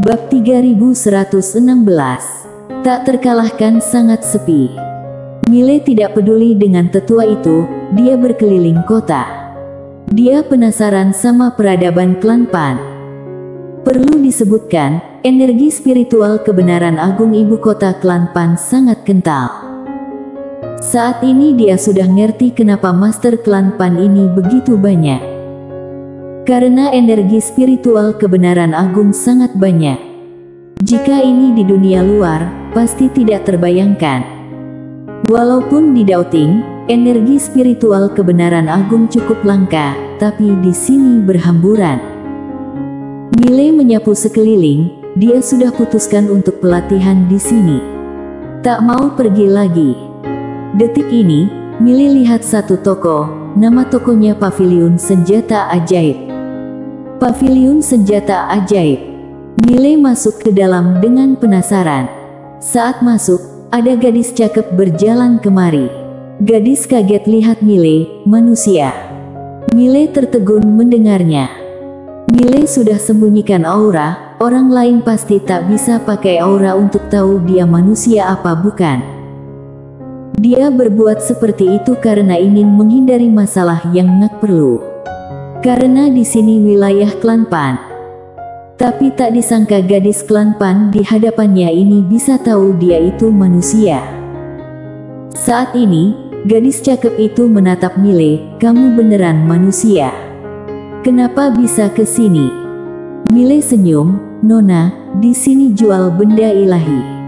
Bab 3116. Tak terkalahkan sangat sepi. Mile tidak peduli dengan tetua itu, dia berkeliling kota. Dia penasaran sama peradaban klan Pan. Perlu disebutkan, energi spiritual kebenaran agung ibu kota klan Pan sangat kental. Saat ini dia sudah ngerti kenapa master klan Pan ini begitu banyak. Karena energi spiritual kebenaran agung sangat banyak. Jika ini di dunia luar, pasti tidak terbayangkan. Walaupun di Daoting, energi spiritual kebenaran agung cukup langka, tapi di sini berhamburan. Mile menyapu sekeliling, dia sudah putuskan untuk pelatihan di sini. Tak mau pergi lagi. Detik ini, Mile lihat satu toko, nama tokonya Paviliun Senjata Ajaib. Paviliun Senjata Ajaib. Mile masuk ke dalam dengan penasaran. Saat masuk, ada gadis cakep berjalan kemari. Gadis kaget lihat Mile, manusia. Mile tertegun mendengarnya. Mile sudah sembunyikan aura, orang lain pasti tak bisa pakai aura untuk tahu dia manusia apa bukan. Dia berbuat seperti itu karena ingin menghindari masalah yang nggak perlu. Karena di sini wilayah klan Pan. Tapi tak disangka gadis klan Pan di hadapannya ini bisa tahu dia itu manusia. Saat ini, gadis cakep itu menatap Mile, "Kamu beneran manusia? Kenapa bisa ke sini?" Mile senyum, "Nona, di sini jual benda ilahi."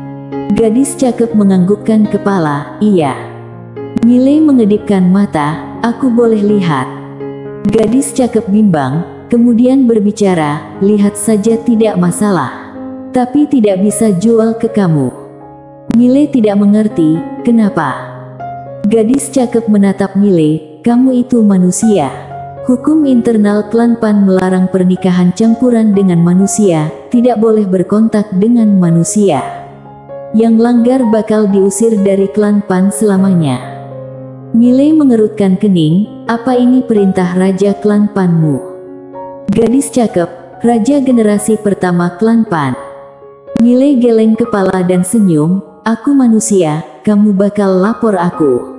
Gadis cakep menganggukkan kepala, "Iya." Mile mengedipkan mata, "Aku boleh lihat?" Gadis cakep bimbang, kemudian berbicara, "Lihat saja tidak masalah. Tapi tidak bisa jual ke kamu." Mile tidak mengerti, kenapa. Gadis cakep menatap Mile, "Kamu itu manusia. Hukum internal klan Pan melarang pernikahan campuran dengan manusia, tidak boleh berkontak dengan manusia. Yang langgar bakal diusir dari klan Pan selamanya." Mile mengerutkan kening, "Apa ini perintah raja klan Panmu?" Gadis cakep, "Raja generasi pertama klan Pan." Mile geleng kepala dan senyum, "Aku manusia, kamu bakal lapor aku."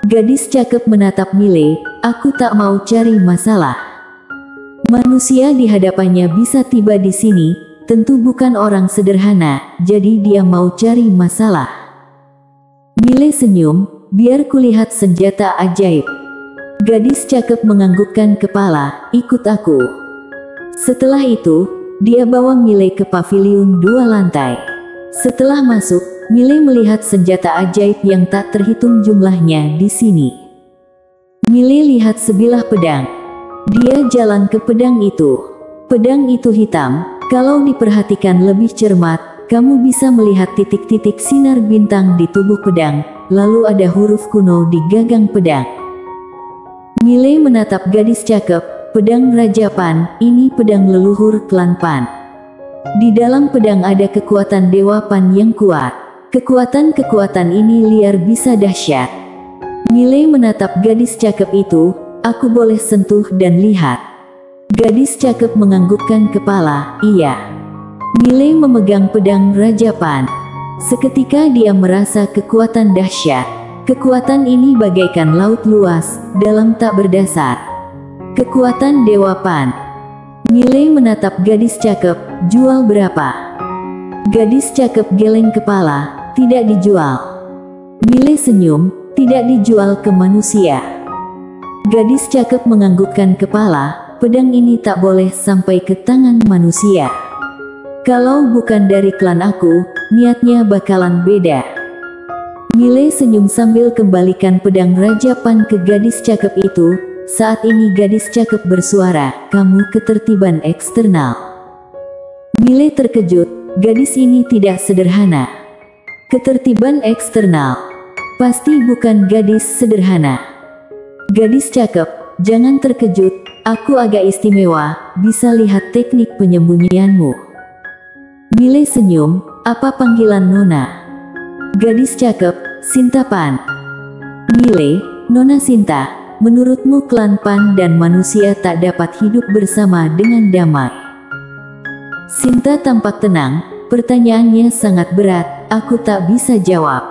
Gadis cakep menatap Mile, "Aku tak mau cari masalah." Manusia di hadapannya bisa tiba di sini, tentu bukan orang sederhana, jadi dia mau cari masalah. Mile senyum, "Biar kulihat senjata ajaib." Gadis cakep menganggukkan kepala, "Ikut aku." Setelah itu, dia bawa Mile ke paviliun 2 lantai. Setelah masuk, Mile melihat senjata ajaib yang tak terhitung jumlahnya di sini. Mile lihat sebilah pedang. Dia jalan ke pedang itu. Pedang itu hitam, kalau diperhatikan lebih cermat, kamu bisa melihat titik-titik sinar bintang di tubuh pedang. Lalu ada huruf kuno di gagang pedang. Mile menatap gadis cakep, "Pedang Raja Pan, ini pedang leluhur klan Pan. Di dalam pedang ada kekuatan Dewa Pan yang kuat. Kekuatan-kekuatan ini liar bisa dahsyat." Mile menatap gadis cakep itu, "Aku boleh sentuh dan lihat?" Gadis cakep menganggukkan kepala, "Iya." Mile memegang pedang Raja Pan. Seketika dia merasa kekuatan dahsyat. Kekuatan ini bagaikan laut luas, dalam tak berdasar. Kekuatan Dewa Pan. Mile menatap gadis cakep, "Jual berapa?" Gadis cakep geleng kepala, "Tidak dijual." Mile senyum, "Tidak dijual ke manusia." Gadis cakep menganggukkan kepala, "Pedang ini tak boleh sampai ke tangan manusia. Kalau bukan dari klan aku, niatnya bakalan beda." Mile senyum sambil kembalikan pedang Raja Pan ke gadis cakep itu. Saat ini gadis cakep bersuara, "Kamu ketertiban eksternal." Mile terkejut, gadis ini tidak sederhana. Ketertiban eksternal. Pasti bukan gadis sederhana. "Gadis cakep, jangan terkejut, aku agak istimewa, bisa lihat teknik penyembunyianmu." Mile senyum, "Apa panggilan Nona?" Gadis cakep, "Sinta Pan." Mile, "Nona Sinta, menurutmu klan Pan dan manusia tak dapat hidup bersama dengan damai?" Sinta tampak tenang, pertanyaannya sangat berat, aku tak bisa jawab.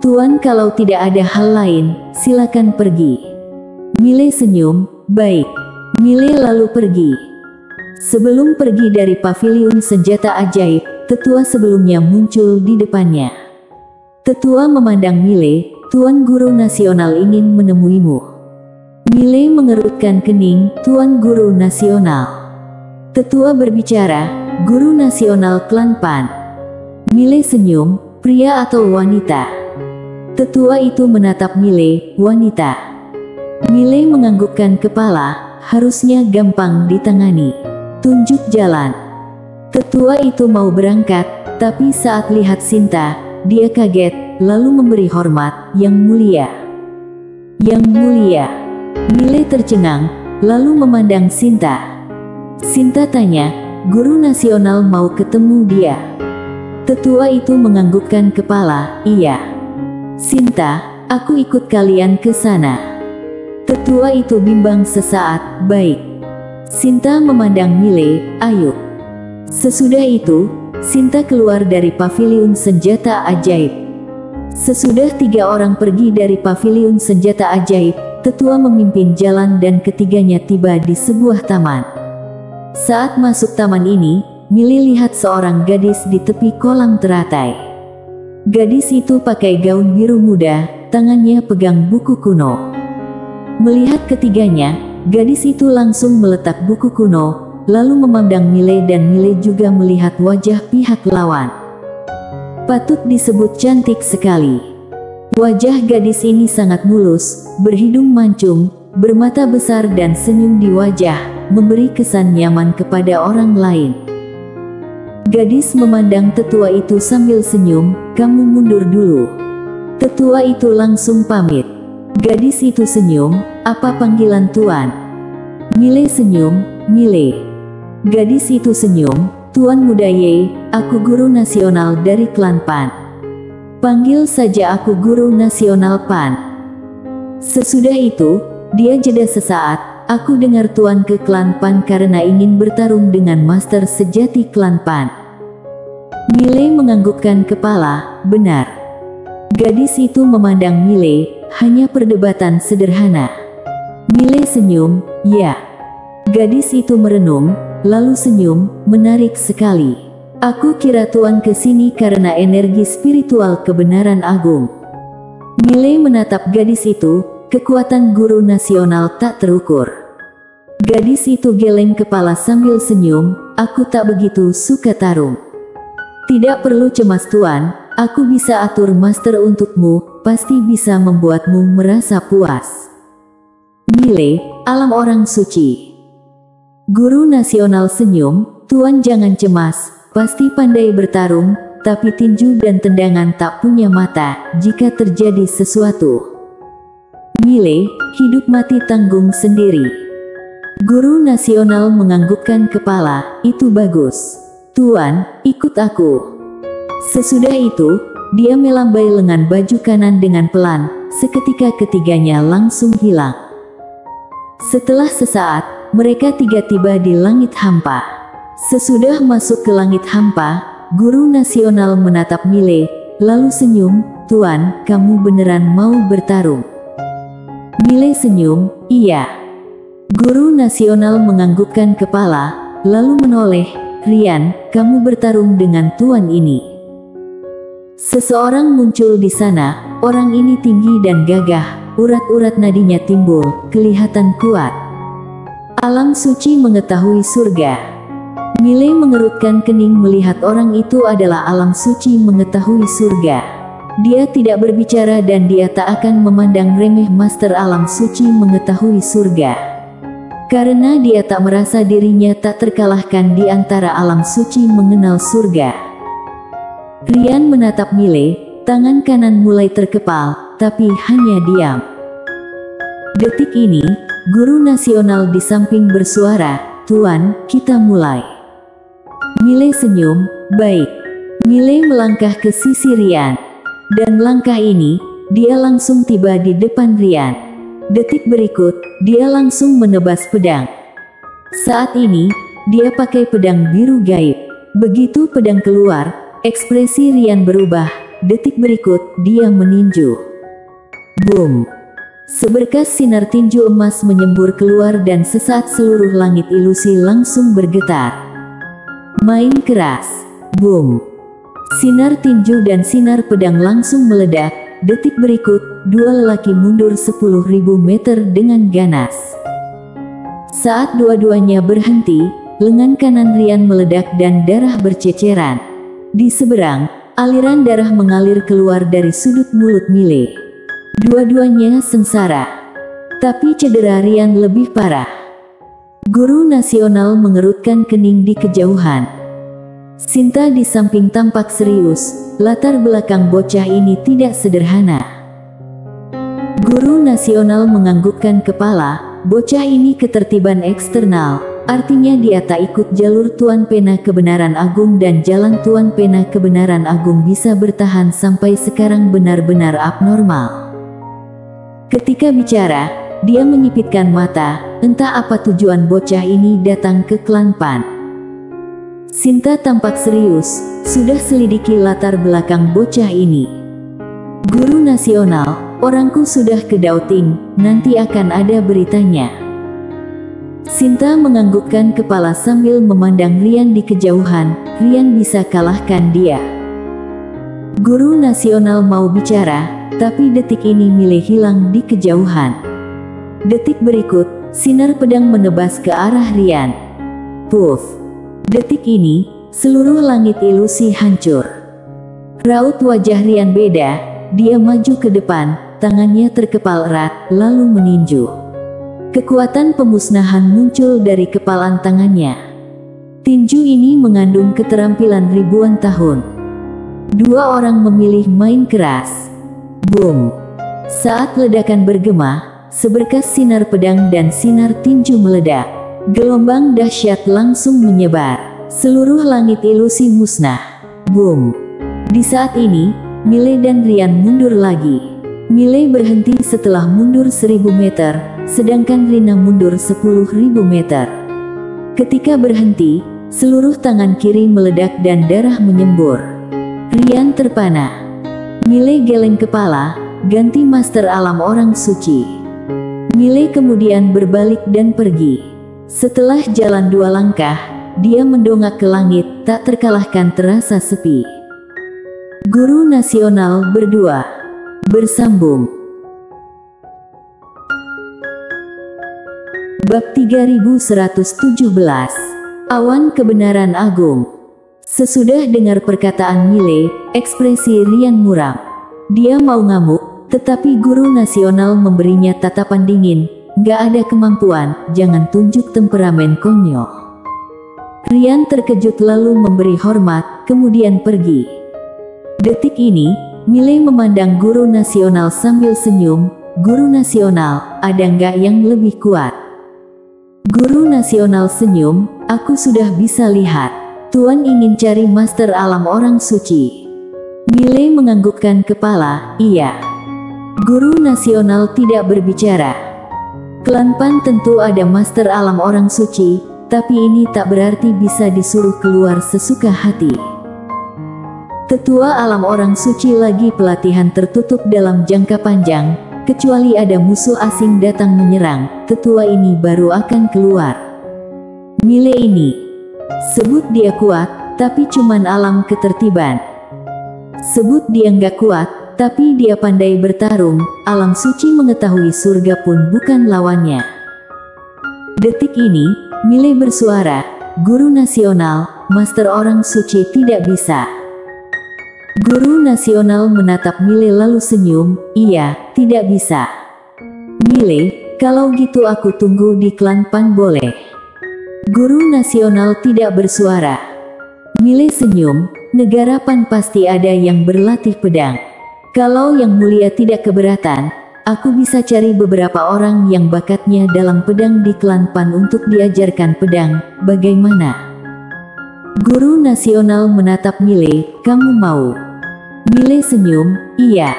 Tuan, kalau tidak ada hal lain, silakan pergi. Mile senyum, baik. Mile lalu pergi. Sebelum pergi dari paviliun senjata ajaib, tetua sebelumnya muncul di depannya. Tetua memandang Mile, Tuan Guru Nasional ingin menemuimu. Mile mengerutkan kening, Tuan Guru Nasional. Tetua berbicara, Guru Nasional Klan Pan. Mile senyum, pria atau wanita? Tetua itu menatap Mile, wanita. Mile menganggukkan kepala, harusnya gampang ditangani. Tunjuk jalan. Tetua itu mau berangkat, tapi saat lihat Sinta, dia kaget, lalu memberi hormat, Yang Mulia. Yang Mulia. Mile tercengang, lalu memandang Sinta. Sinta tanya, Guru Nasional mau ketemu dia. Tetua itu menganggukkan kepala, iya. Sinta, aku ikut kalian ke sana. Tetua itu bimbang sesaat, baik. Sinta memandang Mile, ayo. Sesudah itu, Sinta keluar dari paviliun senjata ajaib. Sesudah 3 orang pergi dari paviliun senjata ajaib, tetua memimpin jalan dan ketiganya tiba di sebuah taman. Saat masuk taman ini, Mile lihat seorang gadis di tepi kolam teratai. Gadis itu pakai gaun biru muda, tangannya pegang buku kuno. Melihat ketiganya, gadis itu langsung meletak buku kuno, lalu memandang Mile dan Mile juga melihat wajah pihak lawan. Patut disebut cantik sekali. Wajah gadis ini sangat mulus, berhidung mancung, bermata besar dan senyum di wajah, memberi kesan nyaman kepada orang lain. Gadis memandang tetua itu sambil senyum, kamu mundur dulu. Tetua itu langsung pamit. Gadis itu senyum, apa panggilan tuan? Mile senyum, Mile. Gadis itu senyum, Tuan Muda Ye, aku Guru Nasional dari Klan Pan. Panggil saja aku Guru Nasional Pan. Sesudah itu, dia jeda sesaat, aku dengar Tuan ke Klan Pan karena ingin bertarung dengan Master sejati Klan Pan. Mile menganggukkan kepala, benar. Gadis itu memandang Mile, hanya perdebatan sederhana. Mile senyum, ya. Gadis itu merenung, lalu senyum, menarik sekali. Aku kira Tuan kesini karena energi spiritual kebenaran agung. Mile menatap gadis itu, kekuatan Guru Nasional tak terukur. Gadis itu geleng kepala sambil senyum, aku tak begitu suka tarung. Tidak perlu cemas Tuan, aku bisa atur master untukmu, pasti bisa membuatmu merasa puas. Mile, alam orang suci. Guru Nasional senyum, Tuan jangan cemas, pasti pandai bertarung, tapi tinju dan tendangan tak punya mata, jika terjadi sesuatu. Mile, hidup mati tanggung sendiri. Guru Nasional menganggukkan kepala, itu bagus. Tuan, ikut aku. Sesudah itu, dia melambai lengan baju kanan dengan pelan, seketika ketiganya langsung hilang. Setelah sesaat, mereka tiba di langit hampa. Sesudah masuk ke langit hampa, Guru Nasional menatap Mile, lalu senyum, Tuan, kamu beneran mau bertarung? Mile senyum, iya. Guru Nasional menganggukkan kepala, lalu menoleh, Rian, kamu bertarung dengan Tuan ini. Seseorang muncul di sana, orang ini tinggi dan gagah, urat-urat nadinya timbul, kelihatan kuat. Alam suci mengetahui surga. Mile mengerutkan kening melihat orang itu adalah alam suci mengetahui surga. Dia tidak berbicara dan dia tak akan memandang remeh master alam suci mengetahui surga. Karena dia tak merasa dirinya tak terkalahkan di antara alam suci mengenal surga. Rian menatap Mile, tangan kanan mulai terkepal, tapi hanya diam. Detik ini, Guru Nasional di samping bersuara, Tuan, kita mulai. Mile senyum, baik. Mile melangkah ke sisi Rian. Dan langkah ini, dia langsung tiba di depan Rian. Detik berikut, dia langsung menebas pedang. Saat ini, dia pakai pedang biru gaib. Begitu pedang keluar, ekspresi Rian berubah. Detik berikut, dia meninju. Boom! Seberkas sinar tinju emas menyembur keluar dan sesaat seluruh langit ilusi langsung bergetar. Main keras. Boom! Sinar tinju dan sinar pedang langsung meledak. Detik berikut, dua lelaki mundur 10.000 meter dengan ganas. Saat dua-duanya berhenti, lengan kanan Rian meledak dan darah berceceran. Di seberang, aliran darah mengalir keluar dari sudut mulut Mile. Dua-duanya sengsara. Tapi cedera Rian lebih parah. Guru nasional mengerutkan kening di kejauhan. Sinta di samping tampak serius, latar belakang bocah ini tidak sederhana. Guru nasional menganggukkan kepala, bocah ini ketertiban eksternal, artinya dia tak ikut jalur Tuan Pena Kebenaran Agung dan jalan Tuan Pena Kebenaran Agung bisa bertahan sampai sekarang benar-benar abnormal. Ketika bicara, dia menyipitkan mata, entah apa tujuan bocah ini datang ke klan Pan. Sinta tampak serius, sudah selidiki latar belakang bocah ini. Guru nasional, orangku sudah ke Dauting, nanti akan ada beritanya. Sinta menganggukkan kepala sambil memandang Rian di kejauhan. Rian bisa kalahkan dia. Guru nasional mau bicara, tapi detik ini Mile hilang di kejauhan. Detik berikut, sinar pedang menebas ke arah Rian. Puff! Detik ini, seluruh langit ilusi hancur. Raut wajah Rian beda, dia maju ke depan, tangannya terkepal erat, lalu meninju. Kekuatan pemusnahan muncul dari kepalan tangannya. Tinju ini mengandung keterampilan ribuan tahun. Dua orang memilih main keras. Boom! Saat ledakan bergema, seberkas sinar pedang dan sinar tinju meledak. Gelombang dahsyat langsung menyebar. Seluruh langit ilusi musnah. Boom! Di saat ini, Mile dan Rian mundur lagi. Mile berhenti setelah mundur 1000 meter, sedangkan Rina mundur 10.000 meter. Ketika berhenti, seluruh tangan kiri meledak dan darah menyembur. Rian terpana. Mile geleng kepala, ganti master alam orang suci. Mile kemudian berbalik dan pergi. Setelah jalan 2 langkah, dia mendongak ke langit, tak terkalahkan terasa sepi. Guru nasional berdua bersambung. Bab 3117. Awan Kebenaran Agung. Sesudah dengar perkataan Mile, ekspresi Rian muram. Dia mau ngamuk, tetapi guru nasional memberinya tatapan dingin. Gak ada kemampuan, jangan tunjuk temperamen konyol. Rian terkejut lalu memberi hormat, kemudian pergi. Detik ini, Mile memandang guru nasional sambil senyum. Guru nasional, ada nggak yang lebih kuat? Guru nasional senyum, aku sudah bisa lihat. Tuan ingin cari master alam orang suci. Mile menganggukkan kepala, iya. Guru nasional tidak berbicara. Klan Pan tentu ada master alam orang suci, tapi ini tak berarti bisa disuruh keluar sesuka hati. Tetua alam orang suci lagi pelatihan tertutup dalam jangka panjang, kecuali ada musuh asing datang menyerang, tetua ini baru akan keluar. Mile ini, sebut dia kuat, tapi cuman alam ketertiban. Sebut dia nggak kuat, tapi dia pandai bertarung, alam suci mengetahui surga pun bukan lawannya. Detik ini, Mile bersuara, guru nasional, master orang suci tidak bisa. Guru nasional menatap Mile lalu senyum, iya, tidak bisa. Mile, kalau gitu aku tunggu di klan Pan boleh. Guru nasional tidak bersuara. Mile senyum, negara Pan pasti ada yang berlatih pedang. Kalau yang mulia tidak keberatan, aku bisa cari beberapa orang yang bakatnya dalam pedang di klan Pan untuk diajarkan pedang, bagaimana? Guru nasional menatap Mile, kamu mau? Mile senyum, iya.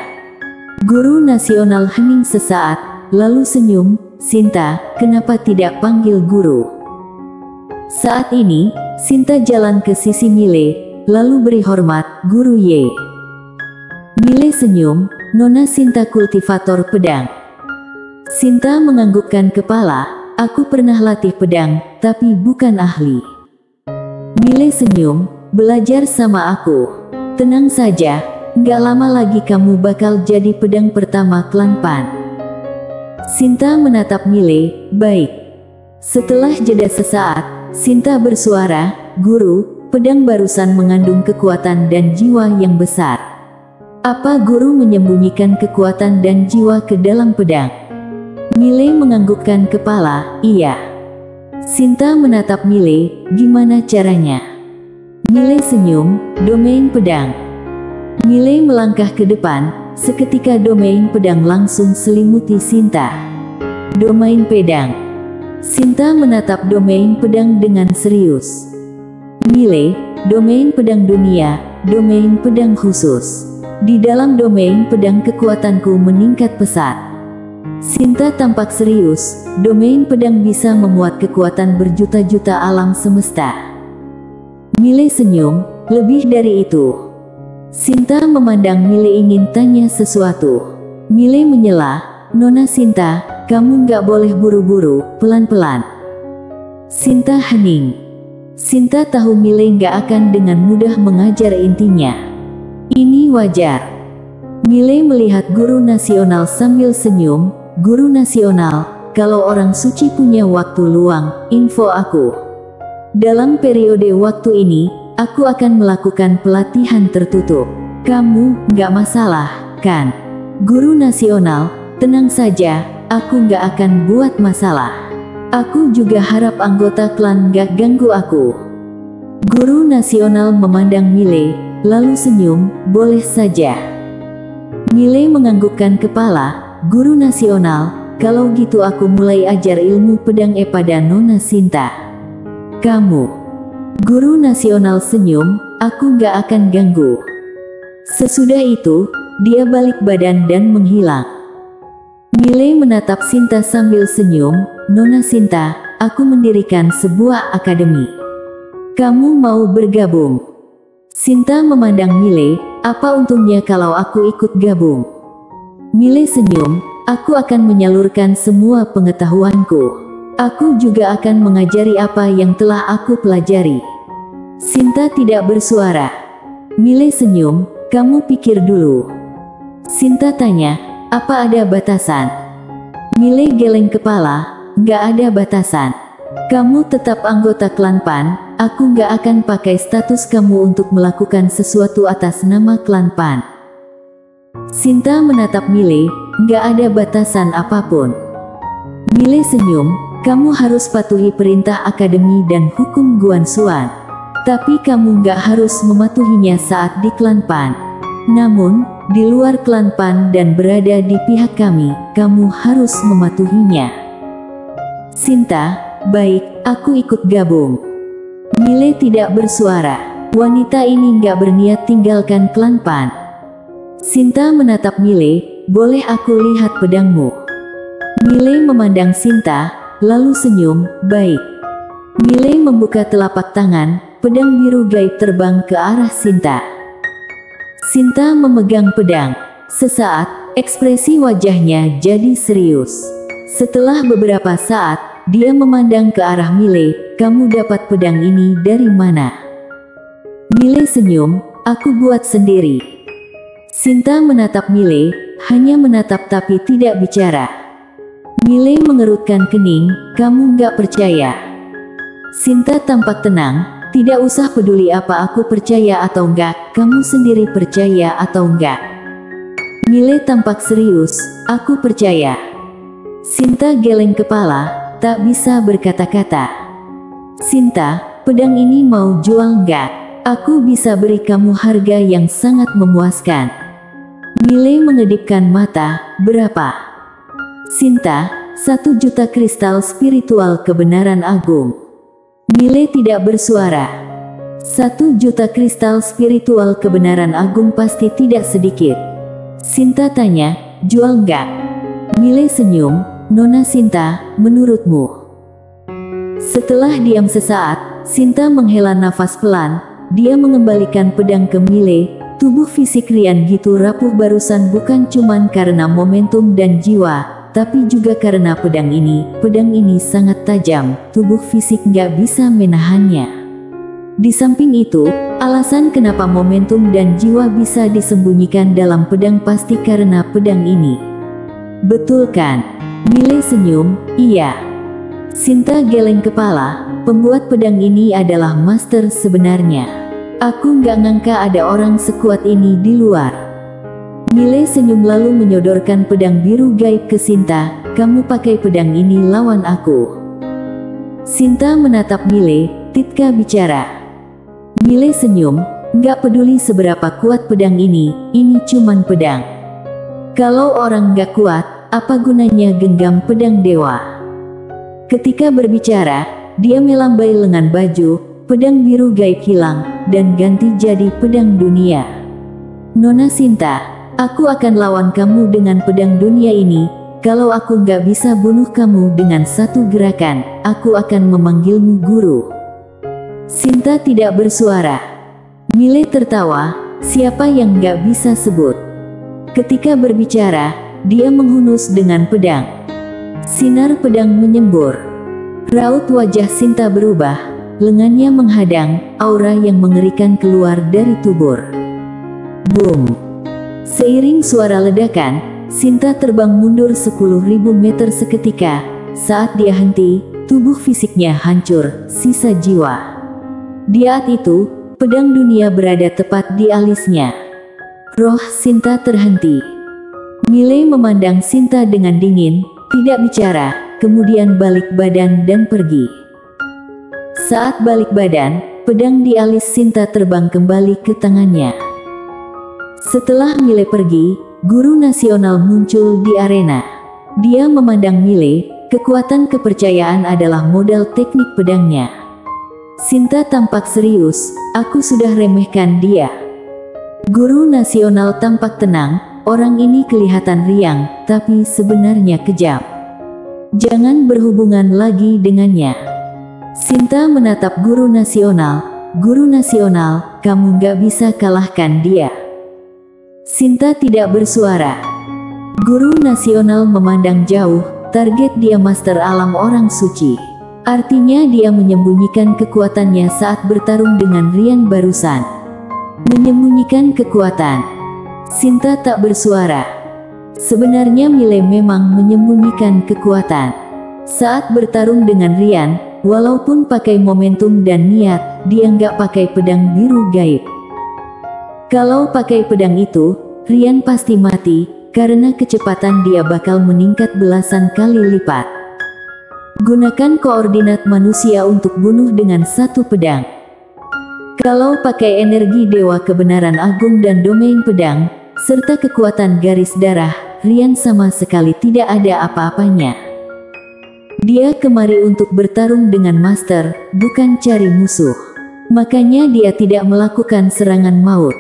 Guru nasional hening sesaat, lalu senyum, Sinta, kenapa tidak panggil guru? Saat ini, Sinta jalan ke sisi Mile, lalu beri hormat, Guru Ye. Mile senyum, Nona Sinta kultivator pedang. Sinta menganggukkan kepala, aku pernah latih pedang, tapi bukan ahli. Mile senyum, belajar sama aku. Tenang saja, nggak lama lagi kamu bakal jadi pedang pertama klan Pan. Sinta menatap Mile, baik. Setelah jeda sesaat, Sinta bersuara, Guru, pedang barusan mengandung kekuatan dan jiwa yang besar. Apa guru menyembunyikan kekuatan dan jiwa ke dalam pedang? Mile menganggukkan kepala, iya. Sinta menatap Mile, gimana caranya? Mile senyum, domain pedang. Mile melangkah ke depan, seketika domain pedang langsung selimuti Sinta. Domain pedang. Sinta menatap domain pedang dengan serius. Mile, domain pedang dunia, domain pedang khusus. Di dalam domain pedang kekuatanku meningkat pesat. Sinta tampak serius, domain pedang bisa memuat kekuatan berjuta-juta alam semesta. Mile senyum, lebih dari itu. Sinta memandang Mile ingin tanya sesuatu. Mile menyela, Nona Sinta, kamu nggak boleh buru-buru, pelan-pelan. Sinta hening. Sinta tahu Mile nggak akan dengan mudah mengajar intinya. Ini wajar. Mile melihat guru nasional sambil senyum, Guru nasional, kalau orang suci punya waktu luang, info aku. Dalam periode waktu ini, aku akan melakukan pelatihan tertutup. Kamu nggak masalah, kan? Guru nasional, tenang saja, aku nggak akan buat masalah. Aku juga harap anggota klan nggak ganggu aku. Guru nasional memandang Mile, lalu senyum, boleh saja. Mile menganggukkan kepala, Guru nasional, kalau gitu aku mulai ajar ilmu pedang pada Nona Sinta. Kamu. Guru nasional senyum, aku nggak akan ganggu. Sesudah itu, dia balik badan dan menghilang. Mile menatap Sinta sambil senyum, Nona Sinta, aku mendirikan sebuah akademi. Kamu mau bergabung? Sinta memandang Mile, apa untungnya kalau aku ikut gabung? Mile senyum, aku akan menyalurkan semua pengetahuanku. Aku juga akan mengajari apa yang telah aku pelajari. Sinta tidak bersuara. Mile senyum, kamu pikir dulu. Sinta tanya, apa ada batasan? Mile geleng kepala, nggak ada batasan. Kamu tetap anggota klan Pan, aku nggak akan pakai status kamu untuk melakukan sesuatu atas nama klan Pan. Sinta menatap Mile, nggak ada batasan apapun. Mile senyum, kamu harus patuhi perintah akademi dan hukum Guanxuan. Tapi kamu nggak harus mematuhinya saat di klan Pan. Namun, di luar klan Pan dan berada di pihak kami, kamu harus mematuhinya. Sinta, baik, aku ikut gabung. Mile tidak bersuara. Wanita ini nggak berniat tinggalkan klan Pan. Sinta menatap Mile, boleh aku lihat pedangmu? Mile memandang Sinta, lalu senyum, baik. Mile membuka telapak tangan, pedang biru gaib terbang ke arah Sinta. Sinta memegang pedang. Sesaat, ekspresi wajahnya jadi serius. Setelah beberapa saat, dia memandang ke arah Mile, kamu dapat pedang ini dari mana? Mile senyum, aku buat sendiri. Sinta menatap Mile, hanya menatap tapi tidak bicara. Mile mengerutkan kening, kamu nggak percaya. Sinta tampak tenang, tidak usah peduli apa aku percaya atau enggak, kamu sendiri percaya atau enggak. Mile tampak serius, aku percaya. Sinta geleng kepala, tak bisa berkata-kata. Sinta, pedang ini mau jual enggak? Aku bisa beri kamu harga yang sangat memuaskan. Mile mengedipkan mata, berapa? Sinta, 1 juta kristal spiritual kebenaran agung. Mile tidak bersuara. 1 juta kristal spiritual kebenaran agung pasti tidak sedikit. Sinta tanya, jual nggak? Mile senyum, Nona Sinta, menurutmu? Setelah diam sesaat, Sinta menghela nafas pelan, dia mengembalikan pedang ke Mile. Tubuh fisik Rian gitu rapuh barusan bukan cuman karena momentum dan jiwa, tapi juga karena pedang ini. Pedang ini sangat tajam, tubuh fisik nggak bisa menahannya. Di samping itu, alasan kenapa momentum dan jiwa bisa disembunyikan dalam pedang pasti karena pedang ini. Betul kan? Mile senyum, iya. Sinta geleng kepala, pembuat pedang ini adalah master sebenarnya. Aku nggak ngangka ada orang sekuat ini di luar. Mile senyum lalu menyodorkan pedang biru gaib ke Sinta. Kamu pakai pedang ini lawan aku. Sinta menatap Mile, Titka bicara. Mile senyum, nggak peduli seberapa kuat pedang ini cuman pedang. Kalau orang nggak kuat, apa gunanya genggam pedang dewa? Ketika berbicara, dia melambai lengan baju. Pedang biru gaib hilang, dan ganti jadi pedang dunia. Nona Sinta, aku akan lawan kamu dengan pedang dunia ini. Kalau aku nggak bisa bunuh kamu dengan satu gerakan, aku akan memanggilmu guru. Sinta tidak bersuara. Mile tertawa, siapa yang nggak bisa sebut. Ketika berbicara, dia menghunus dengan pedang. Sinar pedang menyembur. Raut wajah Sinta berubah. Lengannya menghadang, aura yang mengerikan keluar dari tubuh. Boom! Seiring suara ledakan, Sinta terbang mundur 10.000 meter seketika. Saat dia henti, tubuh fisiknya hancur, sisa jiwa. Di saat itu, pedang dunia berada tepat di alisnya. Roh Sinta terhenti. Mile memandang Sinta dengan dingin, tidak bicara, kemudian balik badan dan pergi. Saat balik badan, pedang di alis Sinta terbang kembali ke tangannya. Setelah Mile pergi, guru nasional muncul di arena. Dia memandang Mile, kekuatan kepercayaan adalah modal teknik pedangnya. Sinta tampak serius, aku sudah remehkan dia. Guru nasional tampak tenang, orang ini kelihatan riang, tapi sebenarnya kejam. Jangan berhubungan lagi dengannya. Sinta menatap guru nasional, kamu gak bisa kalahkan dia. Sinta tidak bersuara. Guru nasional memandang jauh, target dia master alam orang suci. Artinya dia menyembunyikan kekuatannya saat bertarung dengan Rian barusan. Menyembunyikan kekuatan. Sinta tak bersuara. Sebenarnya Mile memang menyembunyikan kekuatan. Saat bertarung dengan Rian, walaupun pakai momentum dan niat, dia nggak pakai pedang biru gaib. Kalau pakai pedang itu, Rian pasti mati, karena kecepatan dia bakal meningkat belasan kali lipat. Gunakan koordinat manusia untuk bunuh dengan satu pedang. Kalau pakai energi dewa kebenaran agung dan domain pedang, serta kekuatan garis darah, Rian sama sekali tidak ada apa-apanya. Dia kemari untuk bertarung dengan master, bukan cari musuh. Makanya dia tidak melakukan serangan maut.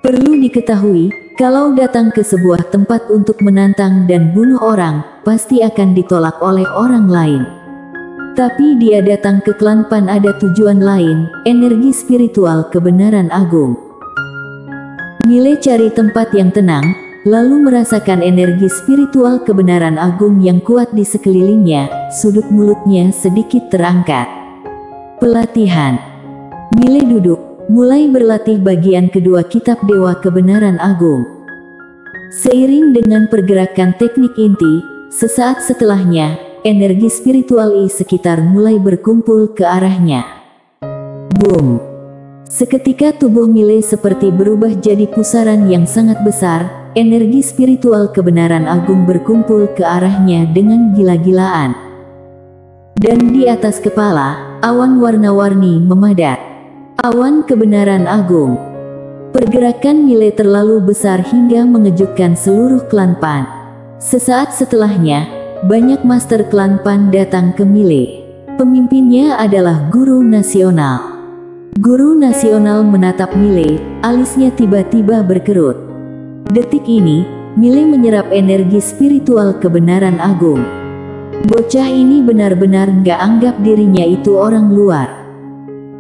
Perlu diketahui, kalau datang ke sebuah tempat untuk menantang dan bunuh orang, pasti akan ditolak oleh orang lain. Tapi dia datang ke klan Pan ada tujuan lain, energi spiritual kebenaran agung. Mile cari tempat yang tenang, lalu merasakan energi spiritual kebenaran agung yang kuat di sekelilingnya. Sudut mulutnya sedikit terangkat. Pelatihan. Mile duduk, mulai berlatih bagian kedua kitab dewa kebenaran agung. Seiring dengan pergerakan teknik inti, sesaat setelahnya, energi spiritual sekitar mulai berkumpul ke arahnya. Boom! Seketika tubuh Mile seperti berubah jadi pusaran yang sangat besar. Energi spiritual kebenaran agung berkumpul ke arahnya dengan gila-gilaan. Dan di atas kepala, awan warna-warni memadat. Awan kebenaran agung. Pergerakan Mile terlalu besar hingga mengejutkan seluruh klan Pan. Sesaat setelahnya, banyak master klan Pan datang ke Mile. Pemimpinnya adalah guru nasional. Guru nasional menatap Mile, alisnya tiba-tiba berkerut. Detik ini, Mile menyerap energi spiritual kebenaran agung. Bocah ini benar-benar nggak anggap dirinya itu orang luar.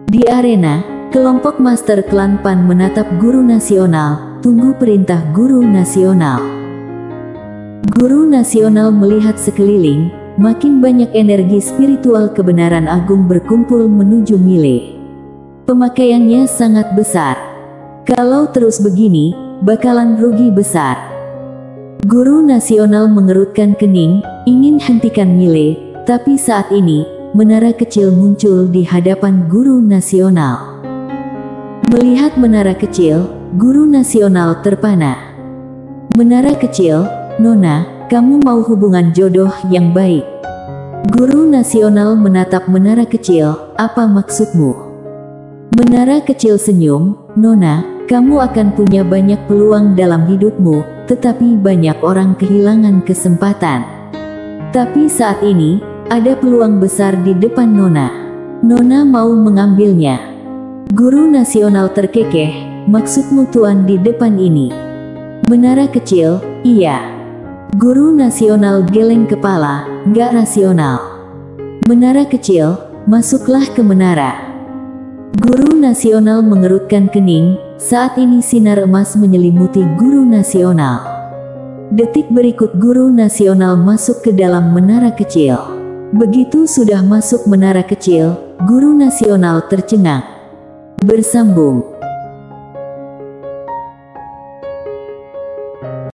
Di arena, kelompok Master Klan Pan menatap Guru Nasional, tunggu perintah Guru Nasional. Guru Nasional melihat sekeliling, makin banyak energi spiritual kebenaran agung berkumpul menuju Mile. Pemakaiannya sangat besar. Kalau terus begini, bakalan rugi besar. Guru Nasional mengerutkan kening, ingin hentikan Mile, tapi saat ini, menara kecil muncul di hadapan Guru Nasional. Melihat menara kecil, Guru Nasional terpana. Menara kecil, Nona, kamu mau hubungan jodoh yang baik. Guru Nasional menatap menara kecil, apa maksudmu? Menara kecil senyum, Nona, kamu akan punya banyak peluang dalam hidupmu, tetapi banyak orang kehilangan kesempatan. Tapi saat ini, ada peluang besar di depan Nona. Nona mau mengambilnya. Guru Nasional terkekeh, maksudmu tuan di depan ini? Menara kecil, iya. Guru Nasional geleng kepala, nggak rasional. Menara kecil, masuklah ke menara. Guru Nasional mengerutkan kening, saat ini sinar emas menyelimuti Guru Nasional. Detik berikut Guru Nasional masuk ke dalam menara kecil. Begitu sudah masuk menara kecil, Guru Nasional tercengang. Bersambung.